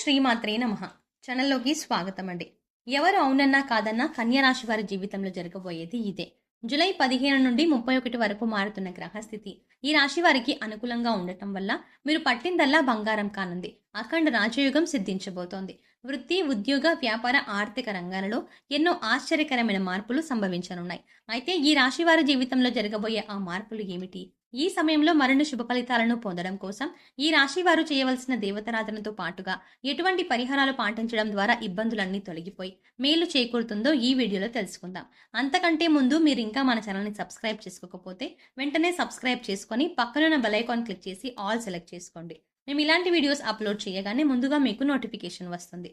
శ్రీమాత్రే నమః. ఛానల్లోకి స్వాగతం అండి. ఎవరు అవునన్నా కాదన్నా కన్యా రాశి వారి జీవితంలో జరగబోయేది ఇదే. జూలై 15 నుండి 31 వరకు మారుతున్న గ్రహస్థితి ఈ రాశి వారికి అనుకూలంగా ఉండటం వల్ల మీరు పట్టిందల్లా బంగారం కానుంది. అఖండ రాజయోగం సిద్ధించబోతోంది. వృత్తి, ఉద్యోగ, వ్యాపార, ఆర్థిక రంగాలలో ఎన్నో ఆశ్చర్యకరమైన మార్పులు సంభవించనున్నాయి. అయితే ఈ రాశి వారి జీవితంలో జరగబోయే ఆ మార్పులు ఏమిటి? ఈ సమయంలో మరిన్ని శుభ ఫలితాలను పొందడం కోసం ఈ రాశి వారు చేయవలసిన దేవతారాధనతో పాటుగా ఎటువంటి పరిహారాలు పాటించడం ద్వారా ఇబ్బందులన్నీ తొలగిపోయి మేలు చేకూరుతుందో ఈ వీడియోలో తెలుసుకుందాం. అంతకంటే ముందు మీరు ఇంకా మన ఛానల్ని సబ్స్క్రైబ్ చేసుకోకపోతే వెంటనే సబ్స్క్రైబ్ చేసుకొని పక్కనున్న బెల్ ఐకాన్ క్లిక్ చేసి ఆల్ సెలెక్ట్ చేసుకోండి. మేము ఇలాంటి వీడియోస్ అప్లోడ్ చేయగానే ముందుగా మీకు నోటిఫికేషన్ వస్తుంది.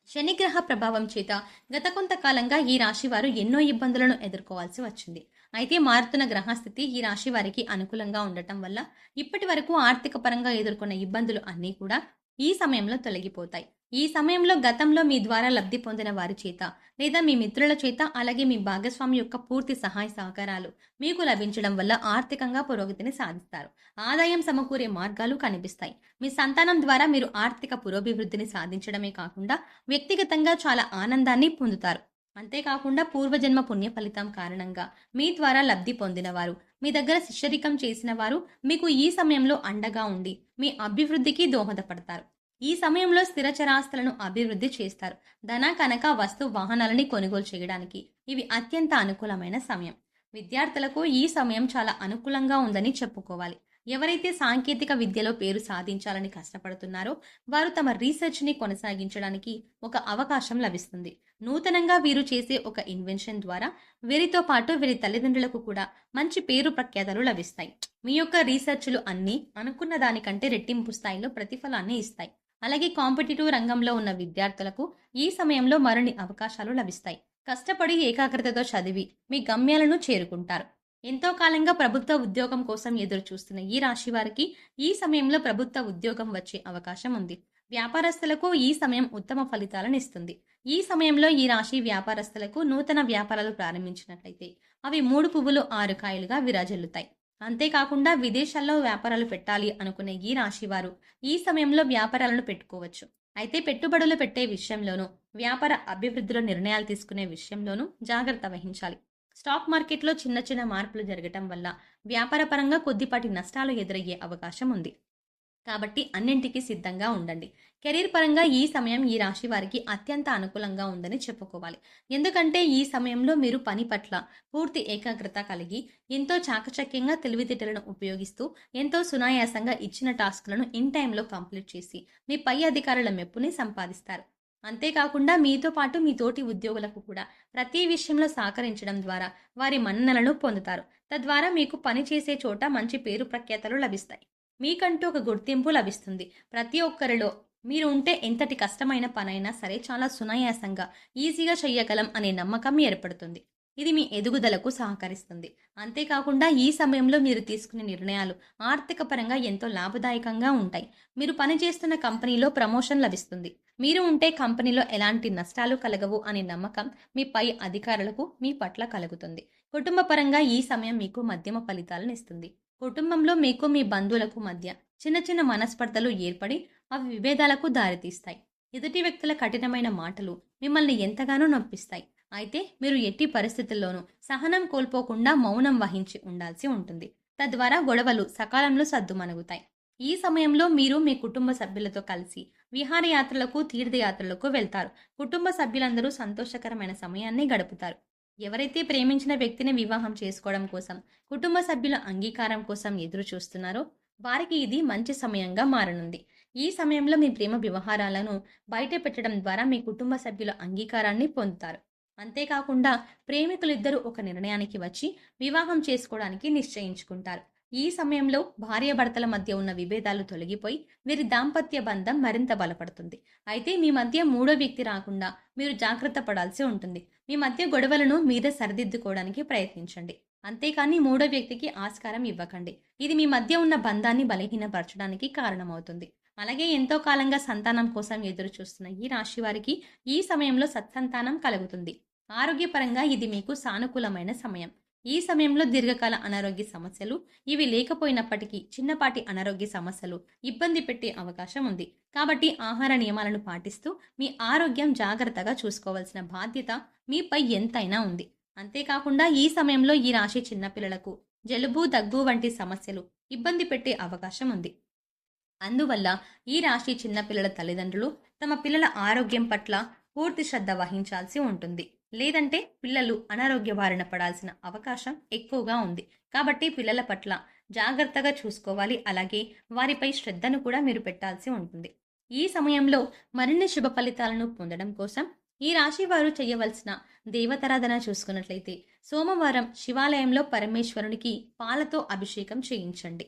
శనిగ్రహ ప్రభావం చేత గత కొంతకాలంగా ఈ రాశి వారు ఎన్నో ఇబ్బందులను ఎదుర్కోవాల్సి వచ్చింది. అయితే మారుతున్న గ్రహస్థితి ఈ రాశి వారికి అనుకూలంగా ఉండటం వల్ల ఇప్పటి వరకు ఆర్థిక పరంగా ఎదుర్కొన్న ఇబ్బందులు అన్నీ కూడా ఈ సమయంలో తొలగిపోతాయి. ఈ సమయంలో గతంలో మీ ద్వారా లబ్ధి పొందిన వారి చేత లేదా మీ మిత్రుల చేత అలాగే మీ భాగస్వామి యొక్క పూర్తి సహాయ సహకారాలు మీకు లభించడం వల్ల ఆర్థికంగా పురోగతిని సాధిస్తారు. ఆదాయం సమకూరే మార్గాలు కనిపిస్తాయి. మీ సంతానం ద్వారా మీరు ఆర్థిక పురోభివృద్ధిని సాధించడమే కాకుండా వ్యక్తిగతంగా చాలా ఆనందాన్ని పొందుతారు. అంతేకాకుండా పూర్వజన్మ పుణ్య ఫలితం కారణంగా మీ ద్వారా లబ్ధి పొందినవారు, మీ దగ్గర శిష్యరికం చేసిన వారు మీకు ఈ సమయంలో అండగా ఉండి మీ అభివృద్ధికి దోహదపడతారు. ఈ సమయంలో స్థిర చరాస్తులను అభివృద్ధి చేస్తారు. ధన, కనక, వస్తు, వాహనాలని కొనుగోలు చేయడానికి ఇవి అత్యంత అనుకూలమైన సమయం. విద్యార్థులకు ఈ సమయం చాలా అనుకూలంగా ఉందని చెప్పుకోవాలి. ఎవరైతే సాంకేతిక విద్యలో పేరు సాధించాలని కష్టపడుతున్నారో వారు తమ రీసెర్చ్ని కొనసాగించడానికి ఒక అవకాశం లభిస్తుంది. నూతనంగా వీరు చేసే ఒక ఇన్వెన్షన్ ద్వారా వీరితో పాటు వీరి తల్లిదండ్రులకు కూడా మంచి పేరు ప్రఖ్యాతలు లభిస్తాయి. మీ యొక్క రీసెర్చ్లు అన్నీ అనుకున్న దానికంటే రెట్టింపు స్థాయిలో ప్రతిఫలాన్ని ఇస్తాయి. అలాగే కాంపిటేటివ్ రంగంలో ఉన్న విద్యార్థులకు ఈ సమయంలో మరిన్ని అవకాశాలు లభిస్తాయి. కష్టపడి ఏకాగ్రతతో చదివి మీ గమ్యాలను చేరుకుంటారు. ఎంతో కాలంగా ప్రభుత్వ ఉద్యోగం కోసం ఎదురు చూస్తున్న ఈ రాశి వారికి ఈ సమయంలో ప్రభుత్వ ఉద్యోగం వచ్చే అవకాశం ఉంది. వ్యాపారస్తులకు ఈ సమయం ఉత్తమ ఫలితాలను ఇస్తుంది. ఈ సమయంలో ఈ రాశి వ్యాపారస్తులకు నూతన వ్యాపారాలు ప్రారంభించినట్లయితే అవి 3 పువ్వులు 6 కాయలుగా విరాజిల్లుతాయి. అంతేకాకుండా విదేశాల్లో వ్యాపారాలు పెట్టాలి అనుకునే ఈ రాశి వారు ఈ సమయంలో వ్యాపారాలను పెట్టుకోవచ్చు. అయితే పెట్టుబడులు పెట్టే విషయంలోనూ వ్యాపార అభివృద్ధిలో నిర్ణయాలు తీసుకునే విషయంలోనూ జాగ్రత్త వహించాలి. స్టాక్ మార్కెట్లో చిన్న చిన్న మార్పులు జరగటం వల్ల వ్యాపార పరంగా కొద్దిపాటి నష్టాలు ఎదురయ్యే అవకాశం ఉంది. కాబట్టి అన్నింటికీ సిద్ధంగా ఉండండి. కెరీర్ పరంగా ఈ సమయం ఈ రాశి వారికి అత్యంత అనుకూలంగా ఉందని చెప్పుకోవాలి. ఎందుకంటే ఈ సమయంలో మీరు పని పట్ల పూర్తి ఏకాగ్రత కలిగి ఎంతో చాకచక్యంగా తెలివితేటలను ఉపయోగిస్తూ ఎంతో సునాయాసంగా ఇచ్చిన టాస్క్లను ఇన్ టైంలో కంప్లీట్ చేసి మీ పై అధికారుల మెప్పుని సంపాదిస్తారు. అంతేకాకుండా మీతో పాటు మీ తోటి ఉద్యోగులకు కూడా ప్రతి విషయంలో సహకరించడం ద్వారా వారి మన్ననలను పొందుతారు. తద్వారా మీకు పని చేసే చోట మంచి పేరు ప్రఖ్యాతలు లభిస్తాయి. మీకంటూ ఒక గుర్తింపు లభిస్తుంది. ప్రతి ఒక్కరిలో మీరు ఉంటే ఎంతటి కష్టమైన పనైనా సరే చాలా సునాయాసంగా ఈజీగా చెయ్యగలం అనే నమ్మకం ఏర్పడుతుంది. ఇది మీ ఎదుగుదలకు సహకరిస్తుంది. అంతేకాకుండా ఈ సమయంలో మీరు తీసుకునే నిర్ణయాలు ఆర్థిక పరంగా ఎంతో లాభదాయకంగా ఉంటాయి. మీరు పనిచేస్తున్న కంపెనీలో ప్రమోషన్ లభిస్తుంది. మీరు ఉంటే కంపెనీలో ఎలాంటి నష్టాలు కలగవు అనే నమ్మకం మీ పై అధికారులకు మీ పట్ల కలుగుతుంది. కుటుంబ పరంగా ఈ సమయం మీకు మధ్యమ ఫలితాలను ఇస్తుంది. కుటుంబంలో మీకు మీ బంధువులకు మధ్య చిన్న చిన్న మనస్పర్ధలు ఏర్పడి అవి విభేదాలకు దారితీస్తాయి. ఎదుటి వ్యక్తుల కఠినమైన మాటలు మిమ్మల్ని ఎంతగానో నొప్పిస్తాయి. అయితే మీరు ఎట్టి పరిస్థితుల్లోనూ సహనం కోల్పోకుండా మౌనం వహించి ఉండాల్సి ఉంటుంది. తద్వారా గొడవలు సకాలంలో సద్దుమణుగుతాయి. ఈ సమయంలో మీరు మీ కుటుంబ సభ్యులతో కలిసి విహారయాత్రలకు, తీర్థయాత్రలకు వెళ్తారు. కుటుంబ సభ్యులందరూ సంతోషకరమైన సమయాన్ని గడుపుతారు. ఎవరైతే ప్రేమించిన వ్యక్తిని వివాహం చేసుకోవడం కోసం, కుటుంబ సభ్యుల అంగీకారం కోసం ఎదురు చూస్తున్నారో వారికి ఇది మంచి సమయంగా మారనుంది. ఈ సమయంలో మీ ప్రేమ వ్యవహారాలను బయట పెట్టడం ద్వారా మీ కుటుంబ సభ్యుల అంగీకారాన్ని పొందుతారు. అంతేకాకుండా ప్రేమికులిద్దరూ ఒక నిర్ణయానికి వచ్చి వివాహం చేసుకోవడానికి నిశ్చయించుకుంటారు. ఈ సమయంలో భార్యాభర్తల మధ్య ఉన్న విభేదాలు తొలగిపోయి వీరి దాంపత్య బంధం మరింత బలపడుతుంది. అయితే మీ మధ్య మూడో వ్యక్తి రాకుండా మీరు జాగ్రత్త పడాల్సి ఉంటుంది. మీ మధ్య గొడవలను మీరే సరిదిద్దుకోవడానికి ప్రయత్నించండి. అంతేకాని మూడో వ్యక్తికి ఆస్కారం ఇవ్వకండి. ఇది మీ మధ్య ఉన్న బంధాన్ని బలహీనపరచడానికి కారణమవుతుంది. అలాగే ఎంతో కాలంగా సంతానం కోసం ఎదురు చూస్తున్న ఈ రాశి వారికి ఈ సమయంలో సత్సంతానం కలుగుతుంది. ఆరోగ్యపరంగా ఇది మీకు సానుకూలమైన సమయం. ఈ సమయంలో దీర్ఘకాల అనారోగ్య సమస్యలు ఇవి లేకపోయినప్పటికీ చిన్నపాటి అనారోగ్య సమస్యలు ఇబ్బంది పెట్టే అవకాశం ఉంది. కాబట్టి ఆహార నియమాలను పాటిస్తూ మీ ఆరోగ్యం జాగ్రత్తగా చూసుకోవాల్సిన బాధ్యత మీపై ఎంతైనా ఉంది. అంతేకాకుండా ఈ సమయంలో ఈ రాశి చిన్నపిల్లలకు జలుబు, దగ్గు వంటి సమస్యలు ఇబ్బంది పెట్టే అవకాశం ఉంది. అందువల్ల ఈ రాశి చిన్నపిల్లల తల్లిదండ్రులు తమ పిల్లల ఆరోగ్యం పట్ల పూర్తి శ్రద్ధ వహించాల్సి ఉంటుంది. లేదంటే పిల్లలు అనారోగ్య బారిన పడాల్సిన అవకాశం ఎక్కువగా ఉంది. కాబట్టి పిల్లల పట్ల జాగ్రత్తగా చూసుకోవాలి. అలాగే వారిపై శ్రద్ధను కూడా మీరు పెట్టాల్సి ఉంటుంది. ఈ సమయంలో మరిన్ని శుభ ఫలితాలను పొందడం కోసం ఈ రాశి వారు చేయవలసిన దేవతారాధన చూసుకున్నట్లయితే సోమవారం శివాలయంలో పరమేశ్వరునికి పాలతో అభిషేకం చేయించండి.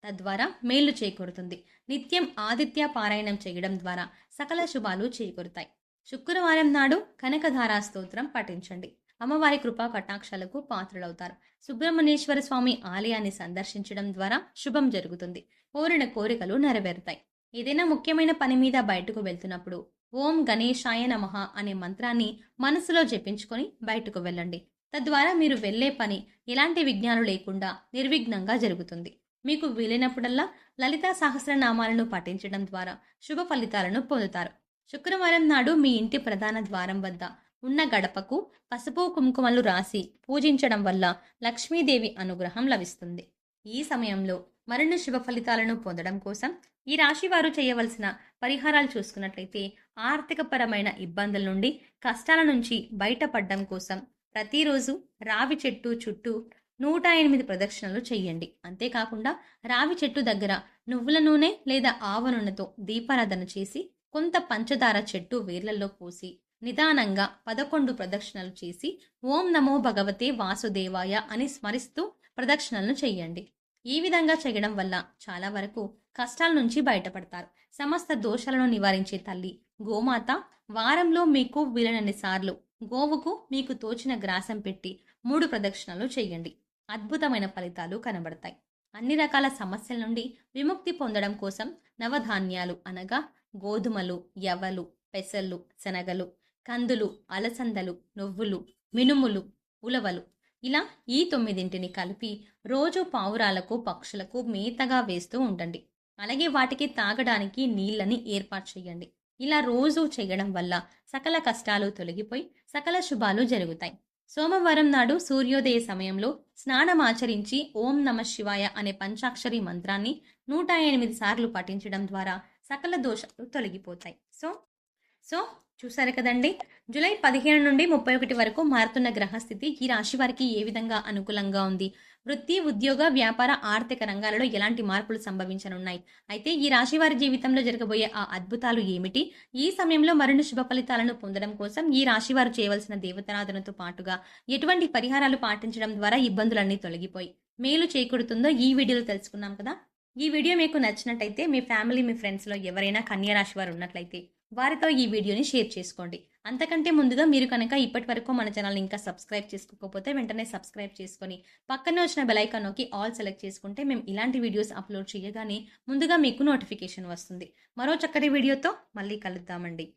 తద్వారా మేలు చేకూరుతుంది. నిత్యం ఆదిత్య పారాయణం చేయడం ద్వారా సకల శుభాలు చేకూరుతాయి. శుక్రవారం నాడు కనకధారా స్తోత్రం పఠించండి. అమ్మవారి కృపా కటాక్షాలకు పాత్రులవుతారు. సుబ్రహ్మణ్యేశ్వర స్వామి ఆలయాన్ని సందర్శించడం ద్వారా శుభం జరుగుతుంది. కోరిన కోరికలు నెరవేరుతాయి. ఏదైనా ముఖ్యమైన పని మీద బయటకు వెళ్తున్నప్పుడు ఓం గణేశాయ నమః అనే మంత్రాన్ని మనసులో జపించుకొని బయటకు వెళ్ళండి. తద్వారా మీరు వెళ్లే పని ఎలాంటి విఘ్నాలు లేకుండా నిర్విఘ్నంగా జరుగుతుంది. మీకు వీలైనప్పుడల్లా లలితా సహస్రనామాలను పఠించడం ద్వారా శుభ ఫలితాలను పొందుతారు. శుక్రవారం నాడు మీ ఇంటి ప్రధాన ద్వారం వద్ద ఉన్న గడపకు పసుపు కుంకుమలు రాసి పూజించడం వల్ల లక్ష్మీదేవి అనుగ్రహం లభిస్తుంది. ఈ సమయంలో మరిన్ని శుభ ఫలితాలను పొందడం కోసం ఈ రాశి వారు చేయవలసిన పరిహారాలు చూసుకున్నట్లయితే ఆర్థికపరమైన ఇబ్బందుల నుండి కష్టాల నుంచి బయటపడడం కోసం ప్రతిరోజు రావి చెట్టు చుట్టూ 108 ప్రదక్షిణలు చేయండి. అంతేకాకుండా రావి చెట్టు దగ్గర నువ్వుల నూనె లేదా ఆవ నూనెతో దీపారాధన చేసి కొంత పంచదార చెట్టు వేర్లలో పోసి నిదానంగా 11 ప్రదక్షిణలు చేసి ఓం నమో భగవతే వాసుదేవాయ అని స్మరిస్తూ ప్రదక్షిణలను చేయండి. ఈ విధంగా చేయడం వల్ల చాలా వరకు కష్టాల నుంచి బయటపడతారు. సమస్త దోషాలను నివారించే తల్లి గోమాత వారంలో మీకు వీలైనన్ని సార్లు గోవుకు మీకు తోచిన గ్రాసం పెట్టి 3 ప్రదక్షిణలు చేయండి. అద్భుతమైన ఫలితాలు కనబడతాయి. అన్ని రకాల సమస్యల నుండి విముక్తి పొందడం కోసం నవధాన్యాలు అనగా గోధుమలు, యవ్వలు, పెసళ్ళు, శనగలు, కందులు, అలసందలు, నువ్వులు, మినుములు, ఉలవలు ఇలా ఈ 9 కలిపి రోజు పావురాలకు, పక్షులకు మేతగా వేస్తూ ఉండండి. అలాగే వాటికి తాగడానికి నీళ్ళని ఏర్పాటు చేయండి. ఇలా రోజు చేయడం వల్ల సకల కష్టాలు తొలగిపోయి సకల శుభాలు జరుగుతాయి. సోమవారం నాడు సూర్యోదయ సమయంలో స్నానమాచరించి ఓం నమః శివాయ అనే పంచాక్షరి మంత్రాన్ని 108 సార్లు పఠించడం ద్వారా సకల దోషాలు తొలగిపోతాయి. సో చూసారు కదండి, జూలై 15 నుండి 31 వరకు మారుతున్న గ్రహస్థితి ఈ రాశి వారికి ఏ విధంగా అనుకూలంగా ఉంది, వృత్తి, ఉద్యోగ, వ్యాపార, ఆర్థిక రంగాలలో ఎలాంటి మార్పులు సంభవించనున్నాయి, అయితే ఈ రాశి వారి జీవితంలో జరగబోయే ఆ అద్భుతాలు ఏమిటి, ఈ సమయంలో మరిన్ని శుభ ఫలితాలను పొందడం కోసం ఈ రాశి వారు చేయవలసిన దేవతారాధనతో పాటుగా ఎటువంటి పరిహారాలు పాటించడం ద్వారా ఇబ్బందులన్నీ తొలగిపోయి మేలు చేకూరుతుందో ఈ వీడియోలో తెలుసుకున్నాం కదా. ఈ వీడియో మీకు నచ్చినట్టయితే మీ ఫ్యామిలీ, మీ ఫ్రెండ్స్లో ఎవరైనా కన్యా రాశి వారు ఉన్నట్లయితే వారితో ఈ వీడియోని షేర్ చేసుకోండి. అంతకంటే ముందుగా మీరు కనుక ఇప్పటి వరకు మన ఛానల్ ఇంకా సబ్స్క్రైబ్ చేసుకోకపోతే వెంటనే సబ్స్క్రైబ్ చేసుకొని పక్కనే వచ్చిన బెల్ ఐకాన్ నొక్కి ఆల్ సెలెక్ట్ చేసుకుంటే మేము ఇలాంటి వీడియోస్ అప్లోడ్ చేయగానే ముందుగా మీకు నోటిఫికేషన్ వస్తుంది. మరో చక్కటి వీడియోతో మళ్ళీ కలుద్దామండి.